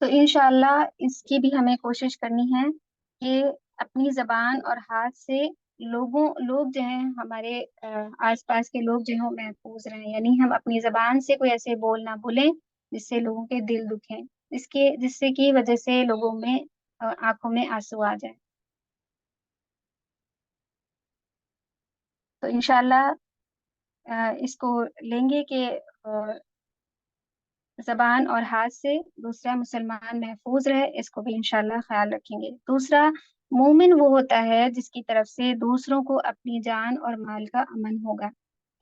تو انشاءاللہ اس کی بھی ہمیں کوشش کرنی ہے کہ اپنی زبان اور ہاتھ سے لوگ جو ہیں ہمارے آس پاس کے لوگ جو ہیں وہ محفوظ رہیں، یعنی ہم اپنی زبان سے کوئی ایسے بول نہ بھولیں جس سے لوگوں کے دل دکھیں، جس سے کی وجہ سے لوگوں میں آنکھوں میں آنسو آ جائیں۔ تو انشاءاللہ اس کو لیں گے کہ زبان اور ہاتھ سے دوسرا مسلمان محفوظ رہے، اس کو بھی انشاءاللہ خیال رکھیں گے۔ دوسرا، مومن وہ ہوتا ہے جس کی طرف سے دوسروں کو اپنی جان اور مال کا امن ہوگا،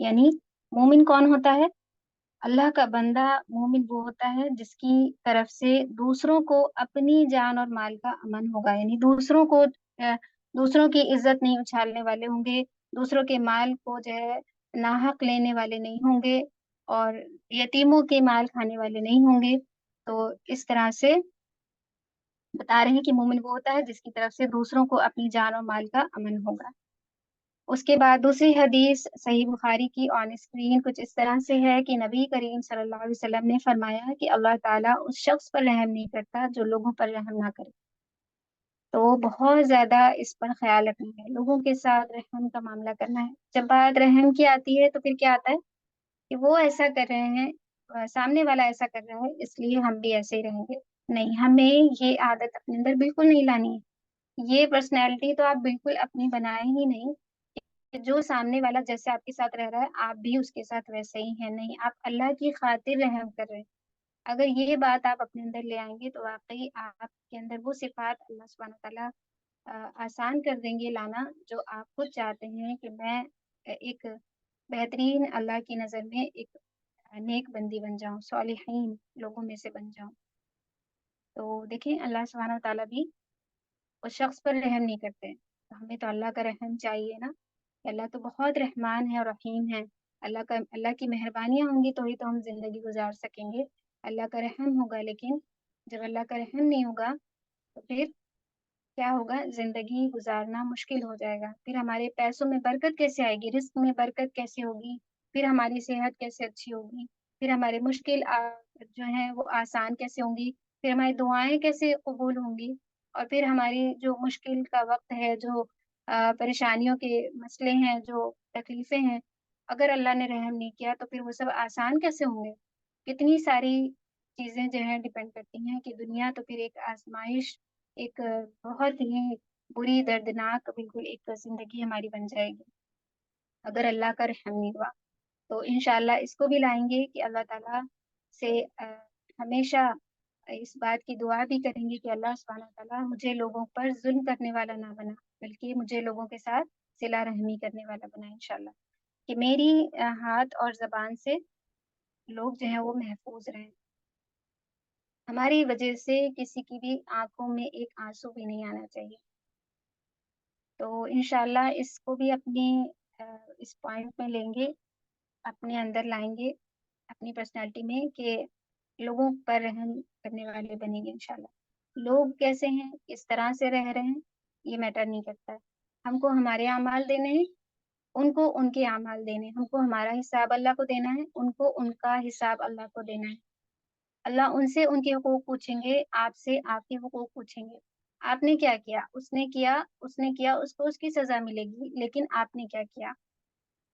یعنی مومن کون ہوتا ہے؟ اللہ کا بندہ مومن وہ ہوتا ہے جس کی طرف سے دوسروں کو اپنی جان اور مال کا امن ہوگا، یعنی دوسروں کی عزت نہیں اچھالنے والے ہوں گے، دوسروں کے مال کو جو ہے ناحق لینے والے نہیں ہوں گے، اور یتیموں کے مال کھانے والے نہیں ہوں گے۔ تو اس طرح سے بتا رہے ہیں کہ مومن وہ ہوتا ہے جس کی طرف سے دوسروں کو اپنی جان اور مال کا امن ہوگا۔ اس کے بعد دوسری حدیث صحیح بخاری کی آن اسکرین کچھ اس طرح سے ہے کہ نبی کریم صلی اللہ علیہ وسلم نے فرمایا کہ اللہ تعالیٰ اس شخص پر رحم نہیں کرتا جو لوگوں پر رحم نہ کرے۔ تو بہت زیادہ اس پر خیال رکھنا ہے، لوگوں کے ساتھ رحم کا معاملہ کرنا ہے۔ جب بات رحم کی آتی ہے تو پھر کیا آتا ہے کہ وہ ایسا کر رہے ہیں، سامنے والا ایسا کر رہا ہے اس لیے ہم بھی ایسے ہی رہیں گے، نہیں، ہمیں یہ عادت اپنے اندر بالکل نہیں لانی ہے۔ یہ پرسنالٹی تو آپ بالکل اپنی بنائیں ہی نہیں کہ جو سامنے والا جیسے آپ کے ساتھ رہ رہا ہے آپ بھی اس کے ساتھ ویسے ہی ہیں، نہیں، آپ اللہ کی خاطر رحم کر رہے ہیں۔ اگر یہ بات آپ اپنے اندر لے آئیں گے تو واقعی آپ کے اندر وہ صفات اللہ سبحانہ تعالیٰ آسان کر دیں گے لانا، جو آپ خود چاہتے ہیں کہ میں ایک بہترین اللہ کی نظر میں ایک نیک بندی بن جاؤں، صالحین لوگوں میں سے بن جاؤں۔ تو دیکھیں اللہ سبحانہ تعالیٰ بھی اس شخص پر رحم نہیں کرتے، تو ہمیں تو اللہ کا رحم چاہیے نا، کہ اللہ تو بہت رحمان ہے اور رحیم ہے، اللہ کی مہربانیاں ہوں گی تو ہی تو ہم زندگی گزار سکیں گے، اللہ کا رحم ہوگا، لیکن جب اللہ کا رحم نہیں ہوگا تو پھر کیا ہوگا، زندگی گزارنا مشکل ہو جائے گا، پھر ہمارے پیسوں میں برکت کیسے آئے گی، رزق میں برکت کیسے ہوگی، پھر ہماری صحت کیسے اچھی ہوگی، پھر ہمارے مشکل جو ہیں وہ آسان کیسے ہوں گی، پھر ہماری دعائیں کیسے قبول ہوں گی، اور پھر ہماری جو مشکل کا وقت ہے، جو پریشانیوں کے مسئلے ہیں، جو تکلیفیں ہیں، اگر اللہ نے رحم نہیں کیا تو پھر وہ سب آسان کیسے ہوں گے۔ کتنی ساری چیزیں جو ہیں ڈپینڈ کرتی ہیں کہ دنیا تو پھر ایک آزمائش، ایک بہت ہی بری دردناک بالکل ایک زندگی ہماری بن جائے گی اگر اللہ کا رحم نہیں ہوا۔ تو انشاءاللہ اس کو بھی لائیں گے کہ اللہ تعالیٰ سے ہمیشہ اس بات کی دعا بھی کریں گے کہ اللہ سبحانہ تعالیٰ مجھے لوگوں پر ظلم کرنے والا نہ بنا، بلکہ مجھے لوگوں کے ساتھ صلہ رحمی کرنے والا بنا انشاءاللہ، کہ میری ہاتھ اور زبان سے لوگ جو ہیں وہ محفوظ رہیں، ہماری وجہ سے کسی کی بھی آنکھوں میں ایک آنسو بھی نہیں آنا چاہیے۔ تو انشاءاللہ اس کو بھی اپنی اس پوائنٹ میں لیں گے، اپنے اندر لائیں گے، اپنی پرسنالٹی میں، کہ لوگوں پر رحم کرنے والے بنیں گے انشاءاللہ۔ لوگ کیسے ہیں، کس طرح سے رہ رہے ہیں، یہ میٹر نہیں کرتا ہے، ہم کو ہمارے اعمال دینے ہیں، ان کو ان کے اعمال دینے ہیں، ہم کو ہمارا حساب اللہ کو دینا ہے، ان کو ان کا حساب اللہ کو دینا ہے۔ اللہ ان سے ان کے حقوق پوچھیں گے، آپ سے آپ کے حقوق پوچھیں گے، آپ نے کیا کیا، اس نے کیا اس کو اس کی سزا ملے گی، لیکن آپ نے کیا کیا۔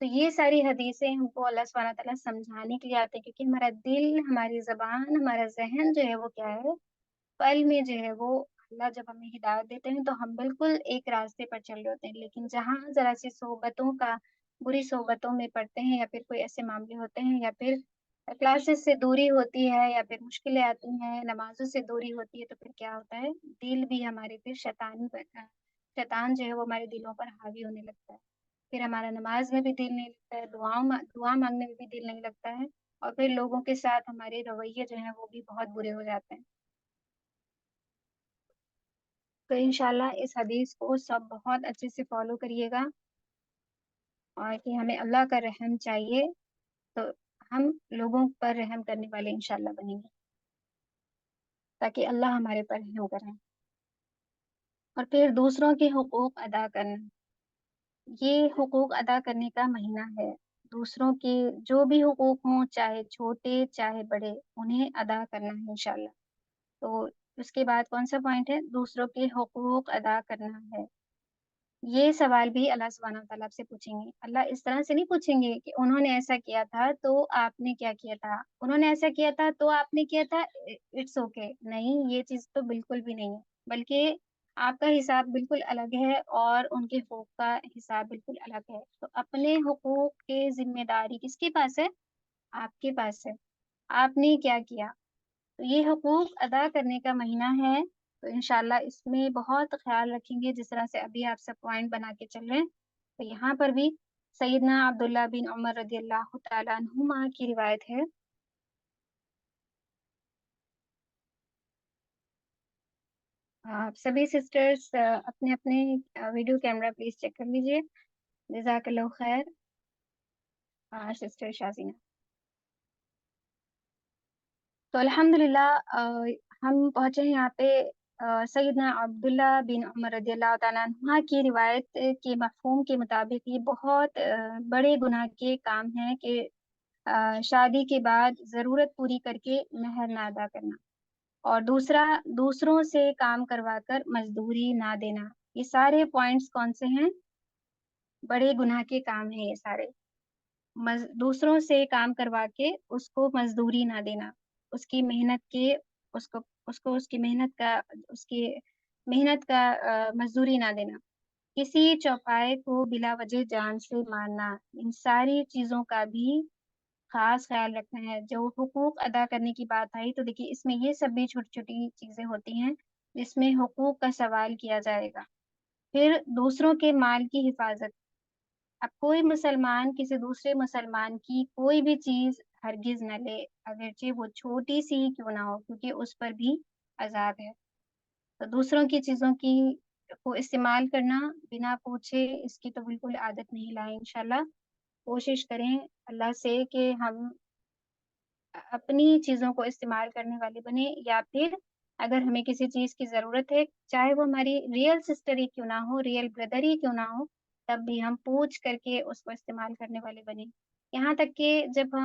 تو یہ ساری حدیثیں ہم کو اللہ سبحانہ تعالیٰ سمجھانے کے لیے آتے ہیں، کیونکہ ہمارا دل، ہماری زبان، ہمارا ذہن جو ہے وہ کیا ہے، پل میں جو ہے وہ اللہ جب ہمیں ہدایت دیتے ہیں تو ہم بالکل ایک راستے پر چل رہے ہوتے ہیں، لیکن جہاں ذرا سی صحبتوں کا، بری صحبتوں میں پڑتے ہیں، یا پھر کوئی ایسے معاملے ہوتے ہیں، یا پھر کلاسز سے دوری ہوتی ہے، یا پھر مشکلیں آتی ہیں، نمازوں سے دوری ہوتی ہے، تو پھر کیا ہوتا ہے، دل بھی ہمارے پھر شیطان جو ہے وہ ہمارے دلوں پر حاوی ہونے لگتا ہے، پھر ہمارا نماز میں بھی دل نہیں لگتا ہے، دعا مانگنے میں بھی دل نہیں لگتا ہے، اور پھر لوگوں کے ساتھ ہمارے رویے جو ہیں وہ بھی بہت برے ہو جاتے ہیں۔ تو انشاءاللہ اس حدیث کو سب بہت اچھے سے فالو کریے گا، اور کہ ہمیں اللہ کا رحم چاہیے، تو ہم لوگوں پر رحم کرنے والے انشاءاللہ بنیں گے، تاکہ اللہ ہمارے پر رحم کریں۔ اور پھر دوسروں کے حقوق ادا کرنا، یہ حقوق ادا کرنے کا مہینہ ہے، دوسروں کے جو بھی حقوق ہوں، چاہے چھوٹے چاہے بڑے، انہیں ادا کرنا ہے انشاءاللہ۔ تو اس کے بعد کون سا پوائنٹ ہے؟ دوسروں کے حقوق ادا کرنا ہے۔ یہ سوال بھی اللہ سبحانہ وتعالیٰ آپ سے پوچھیں گے۔ اللہ اس طرح سے نہیں پوچھیں گے کہ انہوں نے ایسا کیا تھا تو آپ نے کیا کیا تھا، انہوں نے ایسا کیا تھا تو آپ نے کیا تھا، اٹس اوکے، نہیں، یہ چیز تو بالکل بھی نہیں ہے، بلکہ آپ کا حساب بالکل الگ ہے اور ان کے حقوق کا حساب بالکل الگ ہے۔ تو اپنے حقوق کے ذمہ داری کس کے پاس ہے؟ آپ کے پاس ہے۔ آپ نے کیا کیا؟ تو یہ حقوق ادا کرنے کا مہینہ ہے، تو انشاءاللہ اس میں بہت خیال رکھیں گے، جس طرح سے ابھی آپ سب پوائنٹ بنا کے چل رہے ہیں۔ تو یہاں پر بھی سیدنا عبداللہ بن عمر رضی اللہ تعالیٰ عنہما کی روایت ہے۔ آپ سبھی سسٹرز اپنے اپنے ویڈیو کیمرہ پلیز چیک کر لیجئے۔ جزاک اللہ خیر۔ سسٹر شازینہ، تو الحمدللہ ہم پہنچے ہیں یہاں پہ سیدنا عبداللہ بن عمر رضی اللہ تعالیٰ عنہ کی روایت کے مفہوم کے مطابق یہ بہت بڑے گناہ کے کام ہیں کہ شادی کے بعد ضرورت پوری کر کے مہر نہ ادا کرنا، اور دوسرا دوسروں سے کام کروا کر مزدوری نہ دینا۔ یہ سارے پوائنٹس کون سے ہیں؟ بڑے گناہ کے کام ہیں یہ سارے۔ دوسروں سے کام کروا کے اس کو مزدوری نہ دینا، اس کی محنت کے اس کی محنت کا مزدوری نہ دینا، کسی چوپائے کو بلا وجہ جان سے مارنا، ان ساری چیزوں کا بھی خاص خیال رکھنا ہے۔ جو حقوق ادا کرنے کی بات آئی تو دیکھیے اس میں یہ سب بھی چھوٹی چھوٹی چیزیں ہوتی ہیں جس میں حقوق کا سوال کیا جائے گا۔ پھر دوسروں کے مال کی حفاظت۔ اب کوئی مسلمان کسی دوسرے مسلمان کی کوئی بھی چیز ہرگز نہ لے، اگرچہ وہ چھوٹی سی ہی کیوں نہ ہو، کیونکہ اس پر بھی عذاب ہے۔ تو دوسروں کی چیزوں کی کو استعمال کرنا بنا پوچھے، اس کی تو بالکل عادت نہیں لائیں انشاءاللہ۔ کوشش کریں اللہ سے کہ ہم اپنی چیزوں کو استعمال کرنے والے بنے، یا پھر اگر ہمیں کسی چیز کی ضرورت ہے، چاہے وہ ہماری ریئل سسٹر ہی کیوں نہ ہو، ریئل بردر ہی کیوں نہ ہو، تب بھی ہم پوچھ کر کے اس کو استعمال کرنے والے بنے۔ یہاں تک کہ جب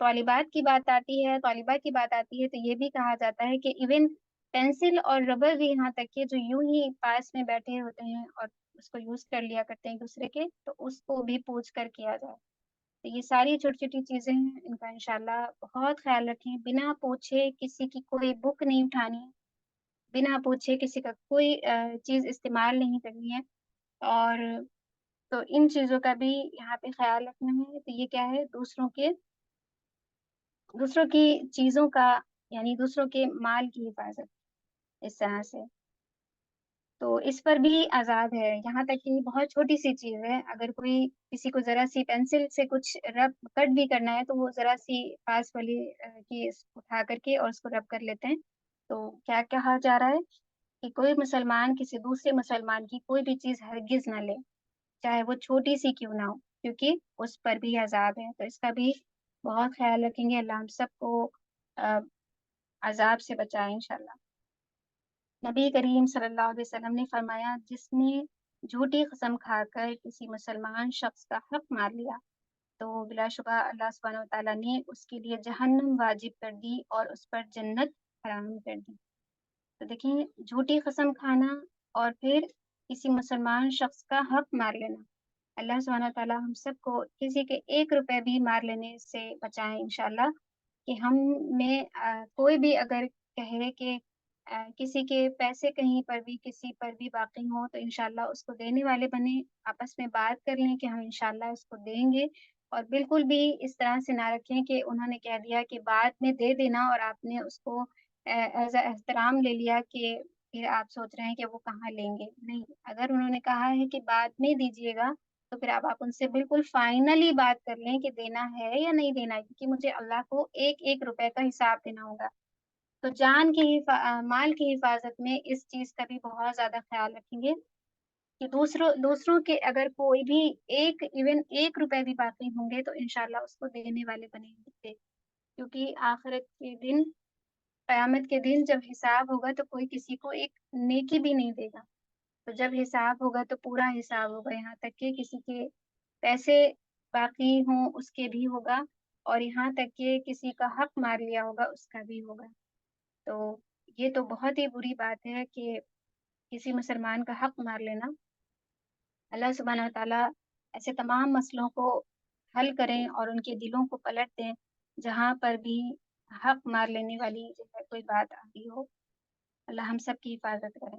طالبات کی بات آتی ہے، طالبہ کی بات آتی ہے، تو یہ بھی کہا جاتا ہے کہ ایون پینسل اور ربر بھی یہاں تک کہ جو یوں ہی پاس میں بیٹھے ہوتے ہیں اور اس کو یوز کر لیا کرتے ہیں دوسرے کے، تو اس کو بھی پوچھ کر کیا جائے۔ تو یہ ساری چھوٹی چھوٹی چیزیں ہیں، ان کا انشاءاللہ بہت خیال رکھیں۔ بنا پوچھے کسی کی کوئی بک نہیں اٹھانی، بنا پوچھے کسی کا کوئی چیز استعمال نہیں کرنی ہے، اور تو ان چیزوں کا بھی یہاں پہ خیال رکھنا ہے۔ تو یہ کیا ہے؟ دوسروں کی چیزوں کا، یعنی دوسروں کے مال کی حفاظت، اس طرح سے۔ تو اس پر بھی عذاب ہے، یہاں تک کہ بہت چھوٹی سی چیز ہے، اگر کوئی کسی کو ذرا سی پینسل سے کچھ رب کٹ بھی کرنا ہے تو وہ ذرا سی پاس والی چیز اٹھا کر کے اور اس کو رب کر لیتے ہیں۔ تو کیا کہا جا رہا ہے کہ کوئی مسلمان کسی دوسرے مسلمان کی کوئی بھی چیز ہرگز نہ لے، چاہے وہ چھوٹی سی کیوں نہ ہو، کیونکہ اس پر بھی عذاب ہے۔ تو اس کا بھی بہت خیال رکھیں گے، اللہ ہم سب کو عذاب سے بچائے انشاءاللہ۔ نبی کریم صلی اللہ علیہ وسلم نے فرمایا، جس نے جھوٹی قسم کھا کر کسی مسلمان شخص کا حق مار لیا تو بلا شبہ اللہ سبحانہ وتعالیٰ نے اس کے لیے جہنم واجب کر دی اور اس پر جنت حرام کر دی۔ تو دیکھیں، جھوٹی قسم کھانا اور پھر کسی مسلمان شخص کا حق مار لینا، اللہ سبحانہ تعالیٰ ہم سب کو کسی کے 1 روپے بھی مار لینے سے بچائیں انشاءاللہ۔ کہ ہم میں کوئی بھی اگر کہے کہ کسی کے پیسے کہیں پر بھی کسی پر بھی باقی ہوں تو انشاءاللہ اس کو دینے والے بنے، آپس میں بات کر لیں کہ ہم انشاءاللہ اس کو دیں گے، اور بالکل بھی اس طرح سے نہ رکھیں کہ انہوں نے کہہ دیا کہ بعد میں دے دینا اور آپ نے اس کو ایز اے احترام لے لیا کہ پھر آپ سوچ رہے ہیں کہ وہ کہاں لیں گے۔ نہیں، اگر انہوں نے کہا ہے کہ بعد میں دیجیے گا تو پھر آپ ان سے بالکل فائنلی بات کر لیں کہ دینا ہے یا نہیں دینا ہے، کیونکہ مجھے اللہ کو 1 1 روپے کا حساب دینا ہوگا۔ تو جان کی مال کی حفاظت میں اس چیز کا بھی بہت زیادہ خیال رکھیں گے کہ دوسروں کے اگر کوئی بھی ایون 1 روپے بھی باقی ہوں گے تو انشاءاللہ اس کو دینے والے بنیں گے، کیونکہ آخرت کے دن، قیامت کے دن جب حساب ہوگا تو کوئی کسی کو ایک نیکی بھی نہیں دے گا۔ تو جب حساب ہوگا تو پورا حساب ہوگا، یہاں تک کہ کسی کے پیسے باقی ہوں اس کے بھی ہوگا، اور یہاں تک کہ کسی کا حق مار لیا ہوگا اس کا بھی ہوگا۔ تو یہ تو بہت ہی بری بات ہے کہ کسی مسلمان کا حق مار لینا۔ اللہ سبحانہ و تعالیٰ ایسے تمام مسئلوں کو حل کریں اور ان کے دلوں کو پلٹ دیں جہاں پر بھی حق مار لینے والی جو ہے کوئی بات آ رہی ہو۔ اللہ ہم سب کی حفاظت کریں۔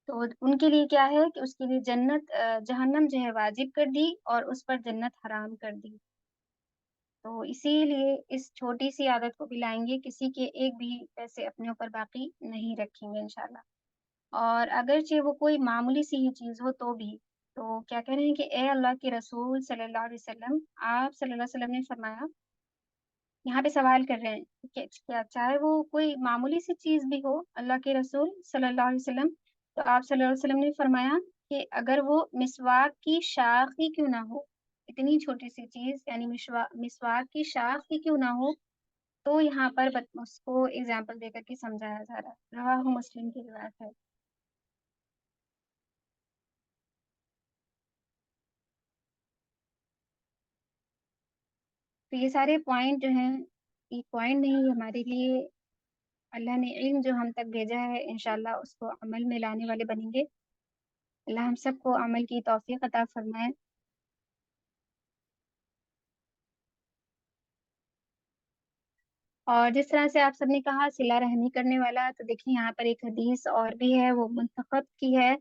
تو ان کے لیے کیا ہے کہ اس کے لیے جنت جہنم جو ہے واجب کر دی اور اس پر جنت حرام کر دی۔ تو اسی لیے اس چھوٹی سی عادت کو بھی لائیں گے، کسی کے ایک بھی پیسے اپنے اوپر باقی نہیں رکھیں گے انشاءاللہ۔ اور اگرچہ وہ کوئی معمولی سی ہی چیز ہو تو بھی، تو کیا کہہ رہے ہیں کہ اے اللہ کے رسول صلی اللہ علیہ وسلم، آپ صلی اللہ علیہ وسلم نے فرمایا، یہاں پہ سوال کر رہے ہیں کہ کیا چاہے وہ کوئی معمولی سی چیز بھی ہو، اللہ کے رسول صلی اللہ علیہ وسلم، تو آپ صلی اللہ علیہ وسلم نے فرمایا کہ اگر وہ مسواک کی شاخ ہی کیوں نہ ہو، اتنی چھوٹی سی چیز یعنی مسواک کی شاخ ہی کیوں نہ ہو، تو یہاں پر اس کو اگزامپل دے کر کے سمجھایا جا رہا ہے۔ رواہ مسلم کی روایت ہے۔ تو یہ سارے پوائنٹ جو ہیں، یہ پوائنٹ نہیں، ہمارے لیے اللہ نے علم جو ہم تک بھیجا ہے انشاءاللہ اس کو عمل میں لانے والے بنیں گے۔ اللہ ہم سب کو عمل کی توفیق عطا فرمائے۔ اور جس طرح سے آپ سب نے کہا صلہ رحمی کرنے والا، تو دیکھیں یہاں پر ایک حدیث اور بھی ہے، وہ منتخب کی ہے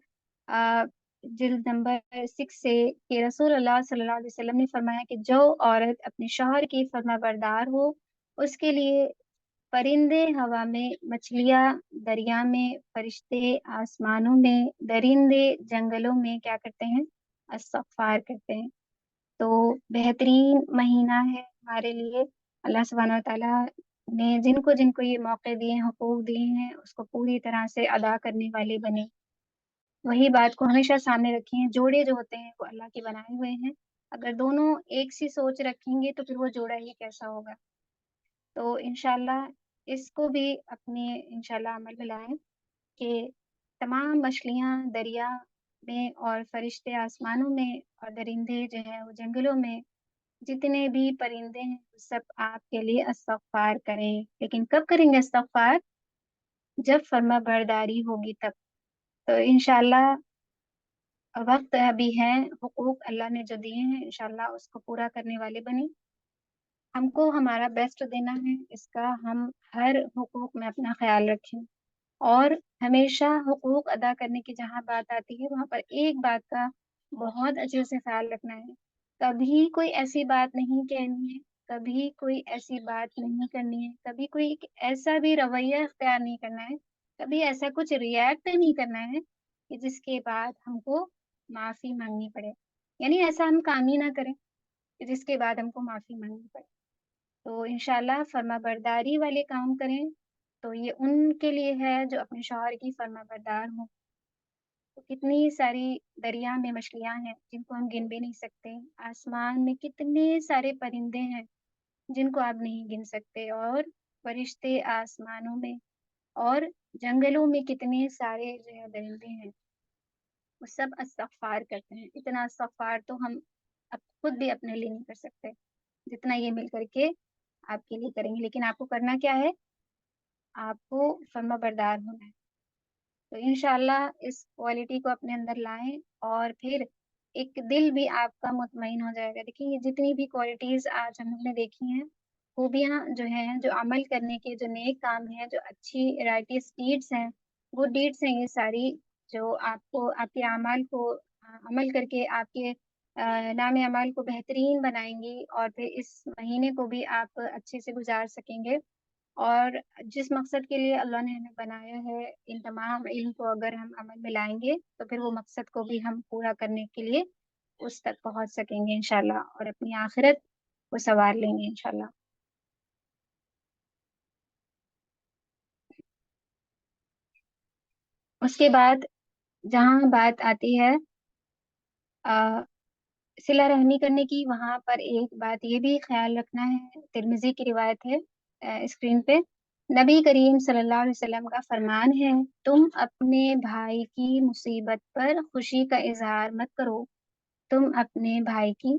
جلد نمبر 6 سے، کہ رسول اللہ صلی اللہ علیہ وسلم نے فرمایا کہ جو عورت اپنے شوہر کی فرما بردار ہو، اس کے لیے پرندے ہوا میں، مچھلیاں دریا میں، فرشتے آسمانوں میں، درندے جنگلوں میں کیا کرتے ہیں؟ استغفار کرتے ہیں۔ تو بہترین مہینہ ہے ہمارے لیے۔ اللہ سبحانہ و تعالیٰ نے جن کو یہ موقع دیے ہیں، حقوق دیے ہیں، اس کو پوری طرح سے ادا کرنے والے بنے۔ وہی بات کو ہمیشہ سامنے رکھیں، جوڑے جو ہوتے ہیں وہ اللہ کے بنائے ہوئے ہیں، اگر دونوں ایک سی سوچ رکھیں گے تو پھر وہ جوڑا ہی کیسا ہوگا۔ تو انشاءاللہ اس کو بھی اپنے انشاءاللہ عمل میں لائیں کہ تمام مچھلیاں دریا میں اور فرشتے آسمانوں میں اور درندے جو ہیں وہ جنگلوں میں، جتنے بھی پرندے ہیں وہ سب آپ کے لیے استغفار کریں۔ لیکن کب کریں گے استغفار؟ جب فرما برداری ہوگی تب۔ تو انشاءاللہ وقت ابھی ہے، حقوق اللہ نے جو دیے ہیں انشاءاللہ اس کو پورا کرنے والے بنیں۔ ہم کو ہمارا بیسٹ دینا ہے، اس کا ہم ہر حقوق میں اپنا خیال رکھیں، اور ہمیشہ حقوق ادا کرنے کی جہاں بات آتی ہے وہاں پر ایک بات کا بہت اچھے سے خیال رکھنا ہے، کبھی کوئی ایسی بات نہیں کہنی ہے، کبھی کوئی ایسی بات نہیں کرنی ہے، کبھی کوئی ایک ایسا بھی رویہ اختیار نہیں کرنا ہے، کبھی ایسا کچھ ریئیکٹ نہیں کرنا ہے کہ جس کے بعد ہم کو معافی مانگنی پڑے، یعنی ایسا ہم کام ہی نہ کریں کہ جس کے بعد ہم کو معافی مانگنی پڑے۔ تو انشاءاللہ فرما برداری والے کام کریں، تو یہ ان کے لیے ہے جو اپنے شوہر کی فرما بردار ہوں۔ تو کتنی ساری دریا میں مچھلیاں ہیں جن کو ہم گن بھی نہیں سکتے، آسمان میں کتنے سارے پرندے ہیں جن کو آپ نہیں گن سکتے، اور فرشتے آسمانوں میں اور جنگلوں میں کتنے سارے جو ہے درندے ہیں، وہ سب استغفار کرتے ہیں۔ اتنا استغفار تو ہم اب خود بھی اپنے لیے نہیں کر سکتے جتنا یہ مل کر کے آپ کے لیے کریں گے، لیکن آپ کو کرنا کیا ہے؟ آپ کو فرما بردار ہونا ہے۔ تو انشاءاللہ اس کوالٹی کو اپنے اندر لائیں، اور پھر ایک دل بھی آپ کا مطمئن ہو جائے گا۔ دیکھیں یہ جتنی بھی کوالٹیز آج ہم نے دیکھی ہیں، خوبیاں جو ہیں، جو عمل کرنے کے جو نیک کام ہیں، جو اچھی رائٹیس ڈیڈس ہیں، گڈ ڈیڈس ہیں یہ ساری، جو آپ کو آپ کے اعمال کو عمل کر کے آپ کے نام اعمال کو بہترین بنائیں گی، اور پھر اس مہینے کو بھی آپ اچھے سے گزار سکیں گے۔ اور جس مقصد کے لیے اللہ نے ہمیں بنایا ہے، ان تمام علم کو اگر ہم عمل میں لائیں گے تو پھر وہ مقصد کو بھی ہم پورا کرنے کے لیے اس تک پہنچ سکیں گے انشاءاللہ، اور اپنی آخرت کو سنوار لیں گے انشاءاللہ۔ اس کے بعد جہاں بات آتی ہے صلہ رحمی کرنے کی، وہاں پر ایک بات یہ بھی خیال رکھنا ہے، ترمذی کی روایت ہے، اسکرین پہ نبی کریم صلی اللہ علیہ وسلم کا فرمان ہے، تم اپنے بھائی کی مصیبت پر خوشی کا اظہار مت کرو، تم اپنے بھائی کی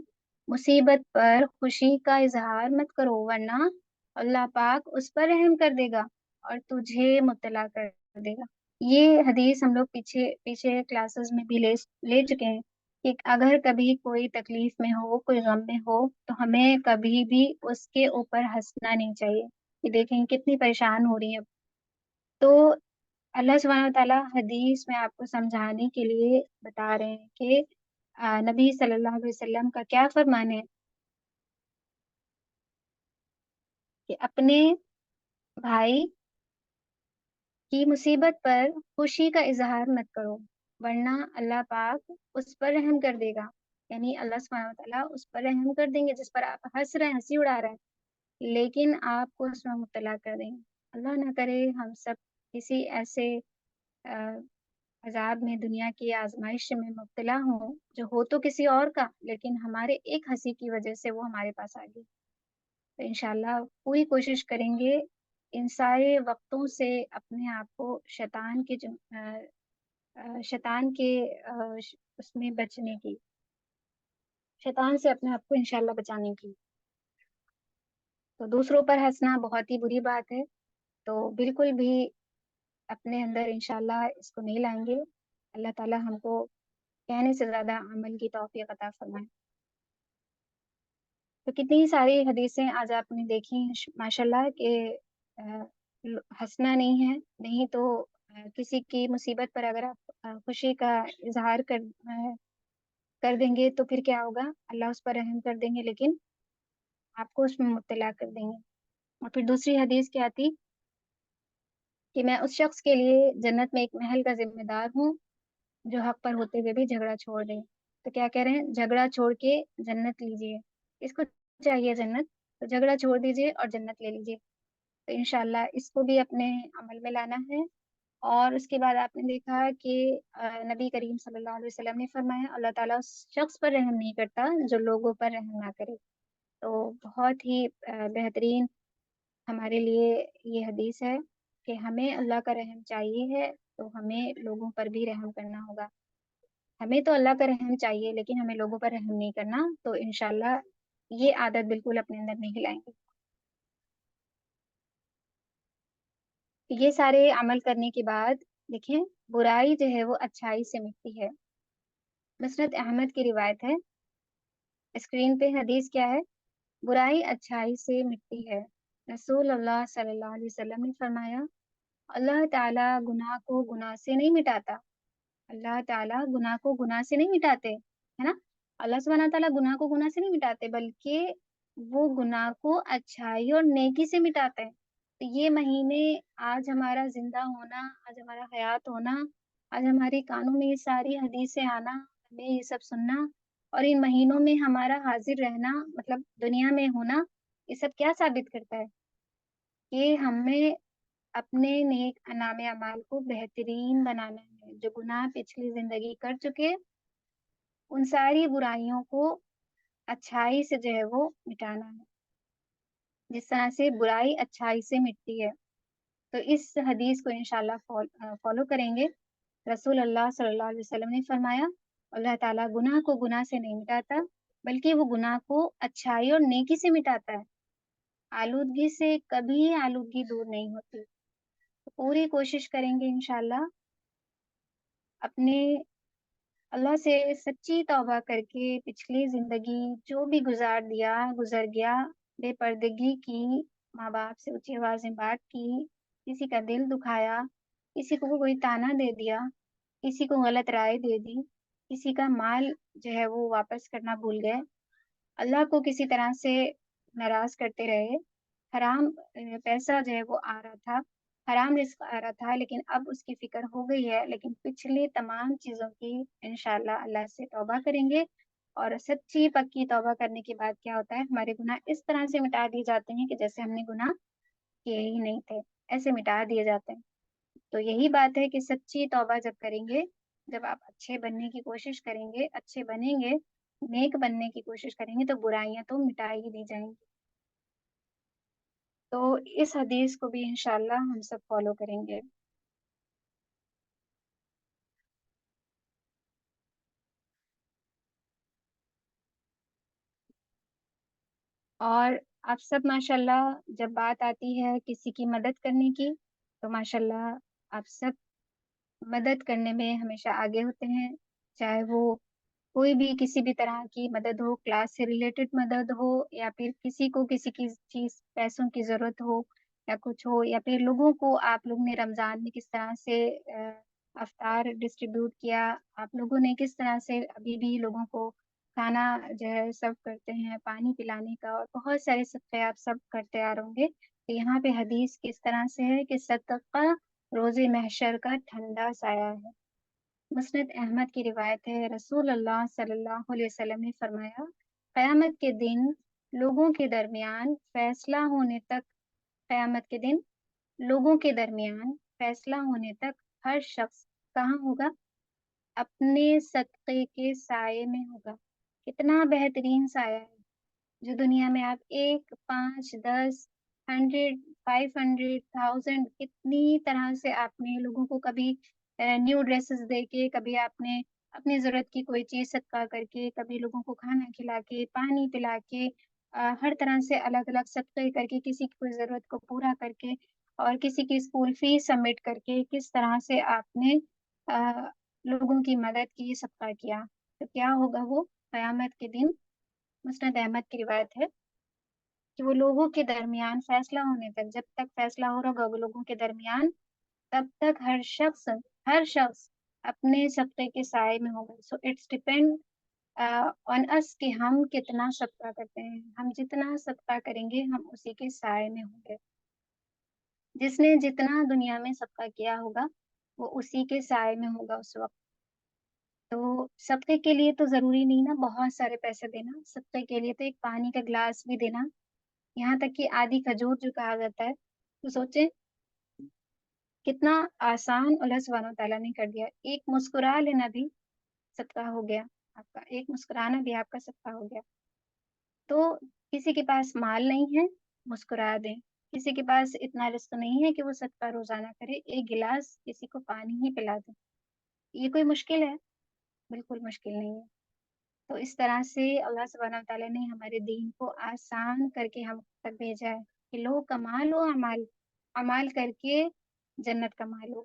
مصیبت پر خوشی کا اظہار مت کرو، ورنہ اللہ پاک اس پر رحم کر دے گا اور تجھے مبتلا کر دے گا۔ یہ حدیث ہم لوگ پیچھے پیچھے کلاسز میں بھی لے چکے ہیں کہ اگر کبھی کوئی تکلیف میں ہو، کوئی غم میں ہو، تو ہمیں کبھی بھی اس کے اوپر ہنسنا نہیں چاہیے کہ دیکھیں کتنی پریشان ہو رہی ہے۔ تو اللہ سبحانہ وتعالیٰ حدیث میں آپ کو سمجھانے کے لیے بتا رہے ہیں کہ نبی صلی اللہ علیہ وسلم کا کیا فرمان ہے کہ اپنے بھائی کی مصیبت پر خوشی کا اظہار مت کرو، ورنہ اللہ پاک اس پر رحم کر دے گا۔ یعنی اللہ سبحانہ وتعالیٰ اس پر رحم کر دیں گے جس پر آپ ہنس رہے ہیں، ہنسی اڑا رہے ہیں، لیکن آپ کو اس میں مبتلا کر دیں گے۔ اللہ نہ کرے ہم سب کسی ایسے عذاب میں، دنیا کی آزمائش میں مبتلا ہوں جو ہو تو کسی اور کا، لیکن ہمارے ایک ہنسی کی وجہ سے وہ ہمارے پاس آ گئی۔ تو انشاءاللہ پوری کوشش کریں گے ان سارے وقتوں سے اپنے آپ کو شیطان کے اس میں بچنے کی، شیطان سے اپنے آپ کو انشاءاللہ بچانے کی۔ تو دوسروں پر ہنسنا بہت ہی بری بات ہے، تو بالکل بھی اپنے اندر انشاءاللہ اس کو نہیں لائیں گے۔ اللہ تعالی ہم کو کہنے سے زیادہ عمل کی توفیق عطا فرمائے۔ تو کتنی ساری حدیثیں آج آپ نے دیکھی ماشاءاللہ کہ ہنسنا نہیں ہے، نہیں تو کسی کی مصیبت پر اگر آپ خوشی کا اظہار کر دیں گے تو پھر کیا ہوگا؟ اللہ اس پر رحم کر دیں گے، لیکن آپ کو اس میں مبتلا کر دیں گے۔ اور پھر دوسری حدیث کیا تھی کہ میں اس شخص کے لیے جنت میں ایک محل کا ذمہ دار ہوں جو حق پر ہوتے ہوئے بھی جھگڑا چھوڑ دے۔ تو کیا کہہ رہے ہیں؟ جھگڑا چھوڑ کے جنت لیجئے، اس کو چاہیے جنت، تو جھگڑا چھوڑ دیجئے اور جنت لے لیجئے۔ تو انشاءاللہ اس کو بھی اپنے عمل میں لانا ہے۔ اور اس کے بعد آپ نے دیکھا کہ نبی کریم صلی اللہ علیہ وسلم نے فرمایا اللہ تعالیٰ اس شخص پر رحم نہیں کرتا جو لوگوں پر رحم نہ کرے۔ تو بہت ہی بہترین ہمارے لیے یہ حدیث ہے کہ ہمیں اللہ کا رحم چاہیے ہے تو ہمیں لوگوں پر بھی رحم کرنا ہوگا۔ ہمیں تو اللہ کا رحم چاہیے لیکن ہمیں لوگوں پر رحم نہیں کرنا، تو انشاءاللہ یہ عادت بالکل اپنے اندر نہیں لائیں گے۔ یہ سارے عمل کرنے کے بعد دیکھیں برائی جو ہے وہ اچھائی سے مٹتی ہے۔ مسند احمد کی روایت ہے، اسکرین پہ حدیث کیا ہے؟ برائی اچھائی سے مٹتی ہے۔ رسول اللہ صلی اللہ علیہ وسلم نے فرمایا اللہ تعالیٰ گناہ کو گناہ سے نہیں مٹاتا، اللہ تعالیٰ گناہ کو گناہ سے نہیں مٹاتے، ہے نا؟ اللہ سبحانہ تعالیٰ گناہ کو گناہ سے نہیں مٹاتے بلکہ وہ گناہ کو اچھائی اور نیکی سے مٹاتے ہیں۔ تو یہ مہینے، آج ہمارا زندہ ہونا، آج ہمارا حیات ہونا، آج ہماری کانوں میں یہ ساری حدیثیں آنا، ہمیں یہ سب سننا، اور ان مہینوں میں ہمارا حاضر رہنا، مطلب دنیا میں ہونا، یہ سب کیا ثابت کرتا ہے؟ کہ ہمیں اپنے نیک انعام اعمال کو بہترین بنانا ہے۔ جو گناہ پچھلی زندگی کر چکے ان ساری برائیوں کو اچھائی سے جو ہے وہ مٹانا ہے، جس طرح سے برائی اچھائی سے مٹتی ہے۔ تو اس حدیث کو انشاءاللہ فالو کریں گے۔ رسول اللہ صلی اللہ علیہ وسلم نے فرمایا اللہ تعالیٰ گناہ کو گناہ سے نہیں مٹاتا بلکہ وہ گناہ کو اچھائی اور نیکی سے مٹاتا ہے۔ آلودگی سے کبھی آلودگی دور نہیں ہوتی۔ پوری کوشش کریں گے انشاءاللہ اپنے اللہ سے سچی توبہ کر کے پچھلی زندگی جو بھی گزر گیا، بے پردگی کی، ماں باپ سے اونچی آواز میں بات کی، کسی کا دل دکھایا، کسی کو کوئی تانا دے دیا، کسی کو غلط رائے دے دی، کسی کا مال جو ہے وہ واپس کرنا بھول گئے، اللہ کو کسی طرح سے ناراض کرتے رہے، حرام پیسہ جو ہے وہ آ رہا تھا، حرام رزق آ رہا تھا، لیکن اب اس کی فکر ہو گئی ہے، لیکن پچھلے تمام چیزوں کی انشاءاللہ اللہ سے توبہ کریں گے۔ اور سچی پکی توبہ کرنے کے بعد کیا ہوتا ہے؟ ہمارے گناہ اس طرح سے مٹا دیے جاتے ہیں کہ جیسے ہم نے گناہ کیے ہی نہیں تھے، ایسے مٹا دیے جاتے ہیں۔ تو یہی بات ہے کہ سچی توبہ جب کریں گے، جب آپ اچھے بننے کی کوشش کریں گے، اچھے بنیں گے، نیک بننے کی کوشش کریں گے، تو برائیاں تو مٹا ہی دی جائیں گی۔ تو اس حدیث کو بھی انشاءاللہ ہم سب فالو کریں گے۔ اور آپ سب ماشاءاللہ جب بات آتی ہے کسی کی مدد کرنے کی تو ماشاءاللہ آپ سب مدد کرنے میں ہمیشہ آگے ہوتے ہیں، چاہے وہ کوئی بھی کسی بھی طرح کی مدد ہو، کلاس سے ریلیٹڈ مدد ہو یا پھر کسی کو کسی کی چیز پیسوں کی ضرورت ہو یا کچھ ہو، یا پھر لوگوں کو آپ لوگ نے رمضان میں کس طرح سے افطار ڈسٹریبیوٹ کیا، آپ لوگوں نے کس طرح سے ابھی بھی لوگوں کو کھانا جو ہے سرو کرتے ہیں، پانی پلانے کا، اور بہت سارے صدقے آپ سب کرتے آ رہے ہوں گے۔ تو یہاں پہ حدیث کس طرح سے ہے کہ صدقہ روز محشر کا ٹھنڈا سایہ ہے۔ مسند احمد کی روایت ہے، رسول اللہ صلی اللہ علیہ وسلم نے فرمایا، قیامت کے دن لوگوں کے درمیان فیصلہ ہونے تک قیامت کے دن لوگوں کے درمیان فیصلہ ہونے تک ہر شخص کہاں ہوگا؟ اپنے صدقے کے سائے میں ہوگا۔ کتنا بہترین سایہ ہے جو دنیا میں آپ 1، 5، 10، 100، 500، 1000 کتنی طرح سے آپ نے لوگوں کو کبھی نیو ڈریسز دے کے، کبھی آپ نے اپنی ضرورت کی کوئی چیز صدقہ کر کے، کبھی لوگوں کو کھانا کھلا کے، پانی پلا کے، ہر طرح سے الگ الگ صدقے کر کے، کسی کی کوئی ضرورت کو پورا کر کے، اور کسی کی اسکول فیس سبمٹ کر کے، کس طرح سے آپ نے لوگوں کی مدد کی، صدقہ کیا، تو کیا ہوگا وہ قیامت کے دن؟ مسند احمد کی روایت ہے کہ وہ لوگوں کے درمیان فیصلہ ہونے تک، جب تک فیصلہ ہو رہا ہوگا وہ لوگوں کے درمیان، تب تک ہر شخص اپنے صدقے کے سائے میں ہوگا۔ سو اٹس ڈیپینڈ آن اس کہ ہم کتنا صدقہ کرتے ہیں۔ ہم جتنا صدقہ کریں گے ہم اسی کے سائے میں ہوں گے۔ جس نے جتنا دنیا میں صدقہ کیا ہوگا وہ اسی کے سائے میں ہوگا اس وقت۔ تو صدقے کے لیے تو ضروری نہیں نا بہت سارے پیسے دینا، صدقے کے لیے تو ایک پانی کا گلاس بھی دینا، یہاں تک کہ آدھی کھجور جو کہا جاتا ہے، تو سوچیں کتنا آسان اللہ سبحانہ و تعالیٰ نے کر دیا۔ ایک مسکرا لینا بھی صدقہ ہو گیا آپ کا، ایک مسکرانا بھی آپ کا صدقہ ہو گیا۔ تو کسی کے پاس مال نہیں ہے، مسکرا دیں۔ کسی کے پاس اتنا رزق نہیں ہے کہ وہ صدقہ روزانہ کرے، ایک گلاس کسی کو پانی ہی پلا دیں۔ یہ کوئی مشکل ہے؟ بالکل مشکل نہیں ہے۔ تو اس طرح سے اللہ سبحانہ و تعالیٰ نے ہمارے دین کو آسان کر کے ہم تک بھیجا ہے کہ لو کما لو، اعمال کر کے جنت کما لو،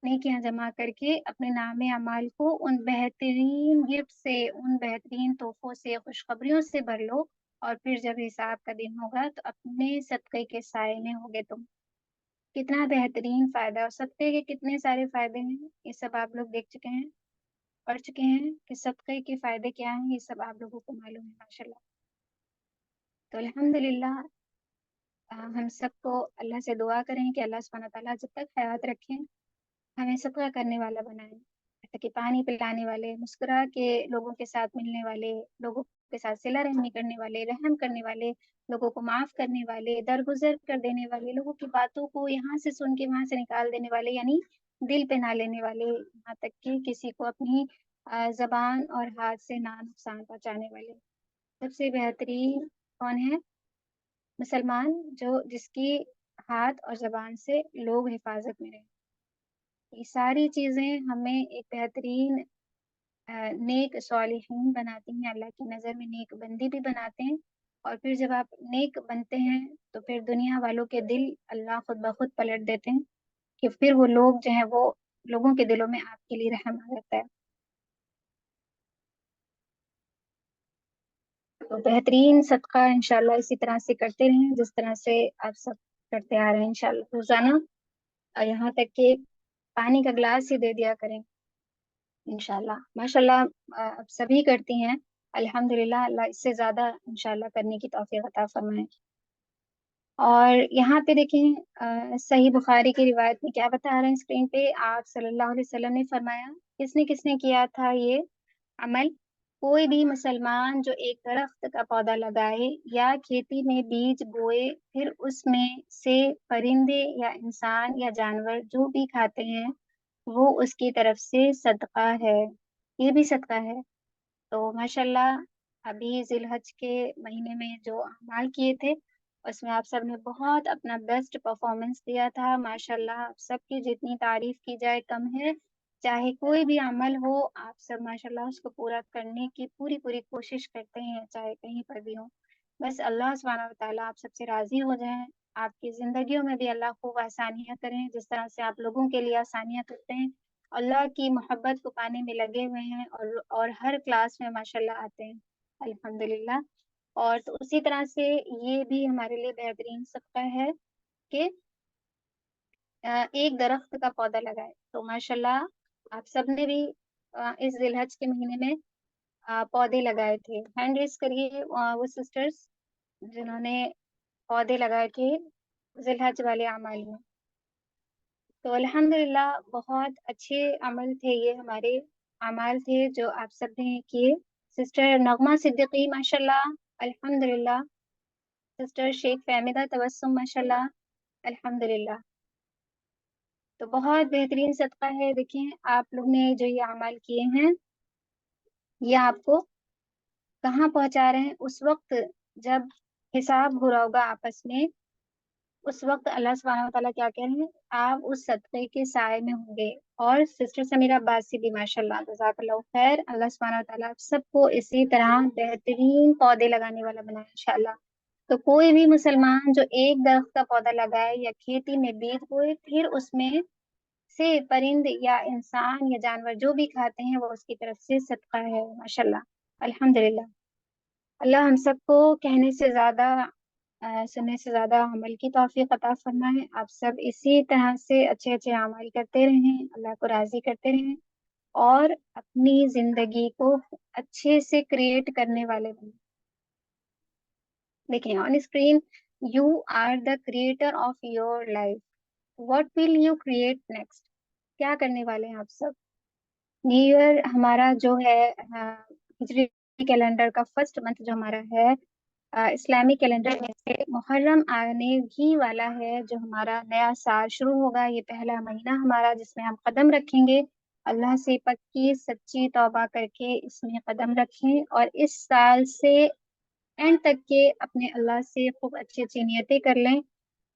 نیکیاں جمع کر کے اپنے نام اعمال کو ان بہترین گفٹ سے، ان بہترین تحفوں سے، خوشخبریوں سے بھر لو، اور پھر جب حساب کا دن ہوگا تو اپنے صدقے کے سائے میں ہوگے تم۔ کتنا بہترین فائدہ، اور صدقے کے کتنے سارے فائدے ہیں، یہ سب آپ لوگ دیکھ چکے ہیں، پڑھ چکے ہیں کہ صدقے کے فائدے کیا ہیں، یہ سب آپ لوگوں کو معلوم ہے ماشاءاللہ۔ تو الحمدللہ ہم سب کو اللہ سے دعا کریں کہ اللہ سبحانہ تعالیٰ جب تک حیات رکھیں ہمیں صدقہ کرنے والا بنائیں، جیسے کہ پانی پلانے والے، مسکرا کے لوگوں کے ساتھ ملنے والے، لوگوں کے ساتھ صلہ رحمی کرنے والے، رحم کرنے والے، لوگوں کو معاف کرنے والے، درگزر کر دینے والے، لوگوں کی باتوں کو یہاں سے سن کے وہاں سے نکال دینے والے، یعنی دل پہ نہ لینے والے، یہاں تک کہ کسی کو اپنی زبان اور ہاتھ سے نہ نقصان پہنچانے والے۔ سب سے بہترین کون ہے؟ مسلمان جس کی ہاتھ اور زبان سے لوگ حفاظت میں رہیں۔ یہ ساری چیزیں ہمیں ایک بہترین نیک صالحین بناتی ہیں، اللہ کی نظر میں نیک بندی بھی بناتے ہیں، اور پھر جب آپ نیک بنتے ہیں تو پھر دنیا والوں کے دل اللہ خود بخود پلٹ دیتے ہیں کہ پھر وہ لوگ جو ہیں وہ لوگوں کے دلوں میں آپ کے لیے رحم آ جاتا ہے۔ تو بہترین صدقہ انشاءاللہ اسی طرح سے کرتے رہیں جس طرح سے آپ سب کرتے آ رہے ہیں انشاءاللہ روزانہ، اور یہاں تک کہ پانی کا گلاس ہی دے دیا کریں انشاءاللہ۔ ماشاءاللہ اب سبھی کرتی ہیں، الحمدللہ، اللہ اس سے زیادہ انشاءاللہ کرنے کی توفیق عطا فرمائے۔ اور یہاں پہ دیکھیں صحیح بخاری کی روایت میں کیا بتا رہے ہیں اسکرین پہ، آپ صلی اللہ علیہ وسلم نے فرمایا، کس نے کیا تھا یہ عمل؟ کوئی بھی مسلمان جو ایک درخت کا پودا لگائے یا کھیتی میں بیج بوئے، پھر اس میں سے پرندے یا انسان یا جانور جو بھی کھاتے ہیں وہ اس کی طرف سے صدقہ ہے، یہ بھی صدقہ ہے۔ تو ماشاءاللہ ابھی ذی الحج کے مہینے میں جو اعمال کیے تھے اس میں آپ سب نے بہت اپنا بیسٹ پرفارمنس دیا تھا ماشاءاللہ، آپ سب کی جتنی تعریف کی جائے کم ہے۔ چاہے کوئی بھی عمل ہو آپ سب ماشاءاللہ اس کو پورا کرنے کی پوری کوشش کرتے ہیں، چاہے کہیں پر بھی ہو۔ بس اللہ سبحانہ و تعالیٰ آپ سب سے راضی ہو جائیں، آپ کی زندگیوں میں بھی اللہ خوب آسانیاں کریں، جس طرح سے آپ لوگوں کے لیے آسانیاں کرتے ہیں، اللہ کی محبت کو پانے میں لگے ہوئے ہیں، اور ہر کلاس میں ماشاءاللہ آتے ہیں الحمدللہ۔ اور تو اسی طرح سے یہ بھی ہمارے لیے بہترین صدقہ ہے کہ ایک درخت کا پودا لگائے۔ تو ماشاءاللہ آپ سب نے بھی اس ذی الحج کے مہینے میں پودے لگائے تھے۔ ہینڈ ریز کریے وہ سسٹرز جنہوں نے پودے لگائے تھے ذی الحج والے اعمال میں۔ تو الحمدللہ بہت اچھے عمل تھے، یہ ہمارے اعمال تھے جو آپ سب نے کیے۔ سسٹر نغمہ صدیقی ماشاءاللہ الحمدللہ، سسٹر شیخ فہمیدہ تبسم ماشاءاللہ الحمدللہ۔ تو بہت بہترین صدقہ ہے، دیکھیں آپ لوگ نے جو یہ اعمال کیے ہیں یہ آپ کو کہاں پہنچا رہے ہیں۔ اس وقت جب حساب ہو رہا ہوگا آپس میں، اس وقت اللہ سبحانہ و تعالیٰ کیا کہہ رہے ہیں، آپ اس صدقے کے سائے میں ہوں گے۔ اور سسٹر سمیرہ عباسی بھی ماشاءاللہ جزاک اللہ خیر، اللہ سبحانہ و تعالیٰ آپ سب کو اسی طرح بہترین پودے لگانے والا بنائے انشاءاللہ۔ تو کوئی بھی مسلمان جو ایک درخت کا پودا لگائے یا کھیتی میں بیج بوئے، پھر اس میں سے پرند یا انسان یا جانور جو بھی کھاتے ہیں وہ اس کی طرف سے صدقہ ہے ماشاءاللہ الحمدللہ۔ اللہ ہم سب کو کہنے سے زیادہ سننے سے زیادہ عمل کی توفیق عطا فرمائے۔ آپ سب اسی طرح سے اچھے اچھے اعمال کرتے رہیں، اللہ کو راضی کرتے رہیں، اور اپنی زندگی کو اچھے سے کریٹ کرنے والے بنیں۔ دیکھیں on screen, you are the creator of your life, what will you create next? کیا کرنے والے ہیں آپ سب؟ نیو ایئر ہمارا جو ہے ہجری کیلنڈر کا فرسٹ منتھ جو ہمارا ہے، اسلامی کیلنڈر میں سے محرم آنے ہی والا ہے، جو ہمارا نیا سال شروع ہوگا۔ یہ پہلا مہینہ ہمارا جس میں ہم قدم رکھیں گے، اللہ سے پکی سچی توبہ کر کے اس میں قدم رکھیں، اور اس سال سے اینڈ تک کے اپنے اللہ سے خوب اچھی اچھی نیتیں کر لیں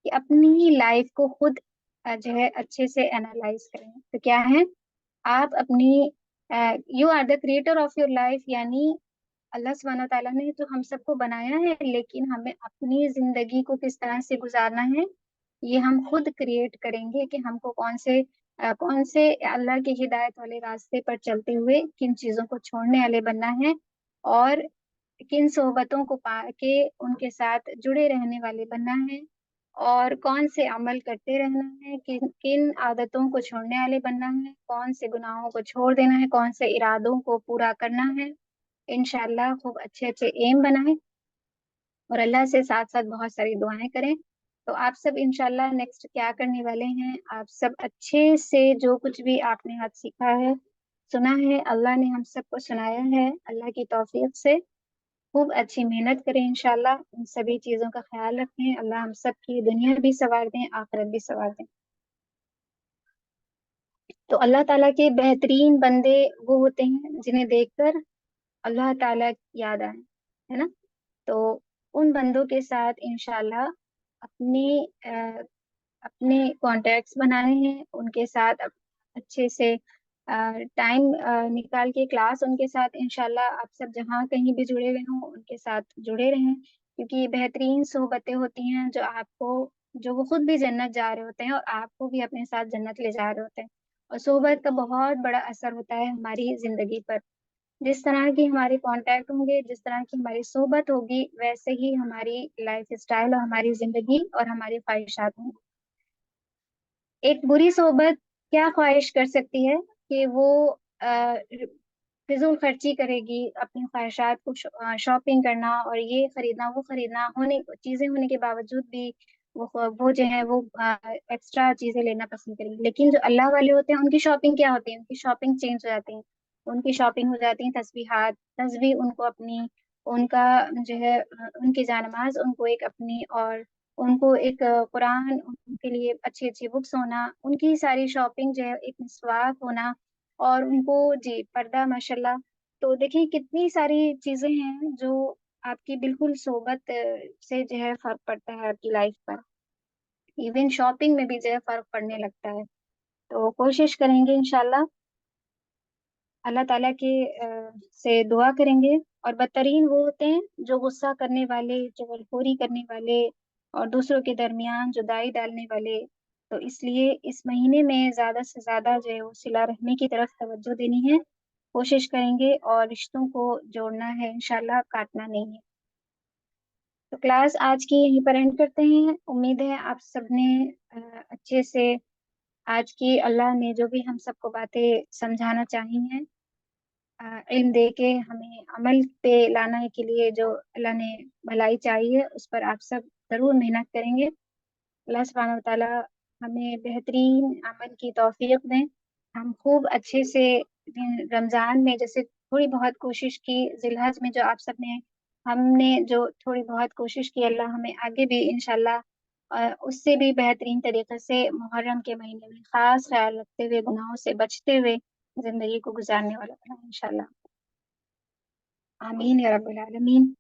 کہ اپنی لائف کو خود جو ہے اچھے سے انالائز کریں۔ تو کیا ہے، آپ اپنی you are the creator of your life, یعنی اللہ سبحانہ تعالیٰ نے تو ہم سب کو بنایا ہے، لیکن ہمیں اپنی زندگی کو کس طرح سے گزارنا ہے یہ ہم خود کریٹ کریں گے، کہ ہم کو کون سے اللہ کی ہدایت والے راستے پر چلتے ہوئے کن چیزوں کو چھوڑنے والے بننا ہے، اور کن صحبتوں کو پا کے ان کے ساتھ جڑے رہنے والے بننا ہے، اور کون سے عمل کرتے رہنا ہے، کن عادتوں کو چھوڑنے والے بننا ہے، کون سے گناہوں کو چھوڑ دینا ہے، کون سے ارادوں کو پورا کرنا ہے۔ انشاءاللہ خوب اچھے اچھے ایم بنائیں، اور اللہ سے ساتھ ساتھ بہت ساری دعائیں کریں۔ تو آپ سب انشاءاللہ نیکسٹ کیا کرنے والے ہیں، آپ سب اچھے سے جو کچھ بھی آپ نے آج سیکھا ہے، سنا ہے، اللہ نے ہم سب کو سنایا ہے، اللہ کی توفیق سے خوب اچھی محنت کریں انشاءاللہ، ان سبھی چیزوں کا خیال رکھیں، اللہ ہم سب کی دنیا بھی سنوار دیں، آخرت بھی سنوار دیں۔ تو اللہ تعالیٰ کے بہترین بندے وہ ہوتے ہیں جنہیں دیکھ کر اللہ تعالیٰ یاد آئے، ہے نا؟ تو ان بندوں کے ساتھ انشاءاللہ اپنی اپنے کانٹیکٹس بنانے ہیں، ان کے ساتھ اچھے سے ٹائم نکال کے کلاس ان کے ساتھ انشاءاللہ آپ سب جہاں کہیں بھی جڑے ہوئے ہوں ان کے ساتھ جڑے رہیں، کیونکہ یہ بہترین صحبتیں ہوتی ہیں جو وہ خود بھی جنت جا رہے ہوتے ہیں اور آپ کو بھی اپنے ساتھ جنت لے جا رہے ہوتے ہیں۔ اور صحبت کا بہت بڑا اثر ہوتا ہے ہماری زندگی پر، جس طرح کی ہمارے کانٹیکٹ ہوں گے، جس طرح کی ہماری صحبت ہوگی، ویسے ہی ہماری لائف اسٹائل اور ہماری زندگی اور ہماری خواہشات ہوں گی۔ ایک بری صحبت کیا خواہش کر سکتی ہے کہ وہ فضول خرچی کرے گی، اپنی خواہشات کو شاپنگ کرنا اور یہ خریدنا وہ خریدنا، چیزیں ہونے کے باوجود بھی وہ جو ہے وہ ایکسٹرا چیزیں لینا پسند کریں گی۔ لیکن جو اللہ والے ہوتے ہیں ان کی شاپنگ کیا ہوتی ہے، ان کی شاپنگ چینج ہو جاتی ہے، ان کی شاپنگ ہو جاتی ہیں تسبیحات، تسبیح ان کو اپنی، ان کا جو ہے ان کی جانماز ان کو ایک اپنی، اور ان کو ایک قرآن ان کے لیے اچھی اچھی بکس ہونا، ان کی ساری شاپنگ جو ہے ایک مسواک ہونا، اور ان کو جی پردہ ماشاءاللہ۔ تو دیکھیں کتنی ساری چیزیں ہیں جو آپ کی بالکل صحبت سے جو ہے فرق پڑتا ہے آپ کی لائف پر، ایون شاپنگ میں بھی جو ہے فرق پڑنے لگتا ہے۔ تو کوشش کریں گے انشاءاللہ، اللہ تعالیٰ کے سے دعا کریں گے اور بدترین وہ ہوتے ہیں جو غصہ کرنے والے، چغلخوری کرنے والے، اور دوسروں کے درمیان جدائی ڈالنے والے۔ تو اس لیے اس مہینے میں زیادہ سے زیادہ جو ہے وہ صلہ رحمی کی طرف توجہ دینی ہے، کوشش کریں گے، اور رشتوں کو جوڑنا ہے انشاءاللہ، کاٹنا نہیں ہے۔ تو کلاس آج کی یہیں پر اینڈ کرتے ہیں۔ امید ہے آپ سب نے اچھے سے آج کی اللہ نے جو بھی ہم سب کو باتیں سمجھانا چاہی ہیں، علم دے کے ہمیں عمل پہ لانے کے لیے جو اللہ نے بھلائی چاہیے اس پر آپ سب ضرور محنت کریں گے۔ اللہ سبحانہ وتعالیٰ ہمیں بہترین عمل کی توفیق دیں، ہم خوب اچھے سے رمضان میں جیسے تھوڑی بہت کوشش کی، ذی الحج میں جو آپ سب نے ہم نے جو تھوڑی بہت کوشش کی، اللہ ہمیں آگے بھی انشاءاللہ اس سے بھی بہترین طریقے سے محرم کے مہینے میں خاص خیال رکھتے ہوئے، گناہوں سے بچتے ہوئے زندگی کو گزارنے والا بنائے انشاءاللہ۔ آمین یا رب العالمین۔